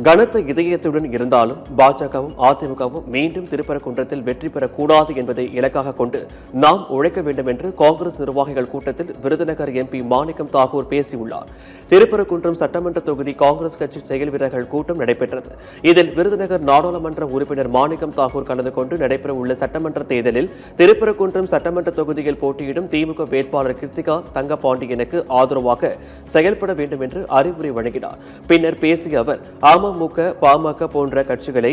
கனத்த இதயத்துடன் இருந்தாலும் பாஜகவும் அதிமுகவும் மீண்டும் திருப்பரங்குன்றத்தில் வெற்றி பெறக்கூடாது என்பதை இலக்காக கொண்டு நாம் உழைக்க வேண்டும் என்று காங்கிரஸ் நிர்வாகிகள் கூட்டத்தில் விருதுநகர் எம்பி மாணிக்கம் தாகூர் பேசியுள்ளார். திருப்பரங்குன்றம் சட்டமன்ற தொகுதி காங்கிரஸ் கட்சி செயல் வீரர்கள் கூட்டம் நடைபெற்றது. இதில் விருதுநகர் நாடாளுமன்ற உறுப்பினர் மாணிக்கம் தாகூர் கலந்து கொண்டு நடைபெறவுள்ள சட்டமன்ற தேர்தலில் திருப்பரங்குன்றம் சட்டமன்ற தொகுதியில் போட்டியிடும் திமுக வேட்பாளர் கிருத்திகா தங்கபாண்டியனுக்கு ஆதரவாக செயல்பட வேண்டும் என்று அறிவுரை வழங்கினார். பின்னர் பேசிய அவர் அமமுக, பாமக போன்ற கட்சிகளை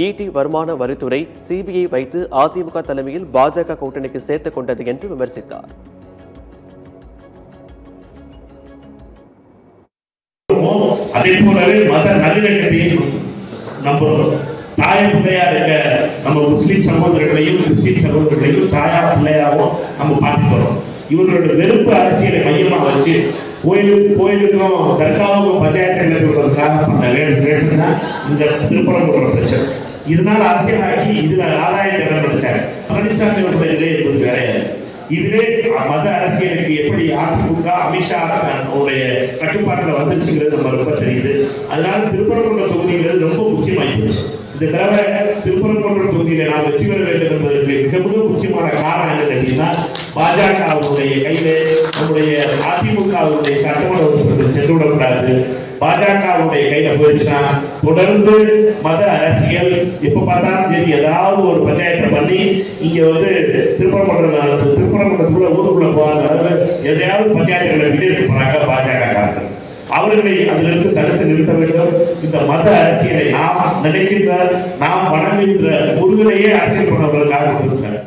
ஈடி வருமான வரித்துறை, சிபிஐ வைத்து அதிமுக தலைமையில் பாஜக கூட்டணிக்கு சேர்த்துக் கொண்டது என்று விமர்சித்தார். அதே போலவே மத நல்லிணக்கத்தையும் நம்புறோம். தாய் பிள்ளையா இருக்க நம்ம முஸ்லிம் சகோதரர்களையும் கிறிஸ்டின் சகோதரர்களையும் தாயா பிள்ளையாவும் நம்ம பார்த்துக்கிறோம். இவர்களோட வெறுப்பு அரசியலை மையமா வச்சு கோயிலுக்கும் தர்காவுக்கும் பஞ்சாயத்து பண்ண ரேஷன் தான் இந்த திருப்பரங்குன்ற பிரச்சனை. இதனால அரசியலாக்கி இதுல ஆதாயம் பெற நினைச்சாங்க. பழனிசாமி அவர்களுடைய நிலை என்பது வேற. இதுவே மத அரசியலுக்கு எப்படி அதிமுக அமித்ஷா அவருடைய கட்டுப்பாட்டில் வந்துருச்சுங்கிறது நம்ம ரொம்ப தெரியுது. அதனால திருப்பரங்குன்ற தொகுதிங்கிறது ரொம்ப முக்கியமாகிடுச்சு. இந்த தடவை திருப்பரங்குன்ற தொகுதியில நாம் வெற்றி பெற வேண்டும் என்பதற்கு மிக மிக முக்கியமான காரணம் என்ன அப்படின்னா, பாஜகவுடைய கையில நம்முடைய அதிமுகவுடைய சட்டமன்ற உறுப்பினர்கள் சென்றுவிடக்கூடாது. பாஜகவுடைய கையில போயிடுச்சுன்னா தொடர்ந்து மத அரசியல் எப்ப பார்த்தாலும் சரி ஏதாவது ஒரு பஞ்சாயத்தை பண்ணி இங்க திருப்பரங்குன்றத்துக்குள்ள ஊருக்குள்ள போகாத அளவு எதையாவது பஞ்சாயத்துகளை விட்டு போறாங்க பாஜக. அவர்களை அதிலிருந்து தடுத்து நிறுத்த வேண்டும். இந்த மத அரசியலை நாம் நினைக்கின்ற, நாம் வணங்குகின்ற முருகனையே அரசியல் பண்ணவர்களுக்காக கொடுத்திருக்காங்க.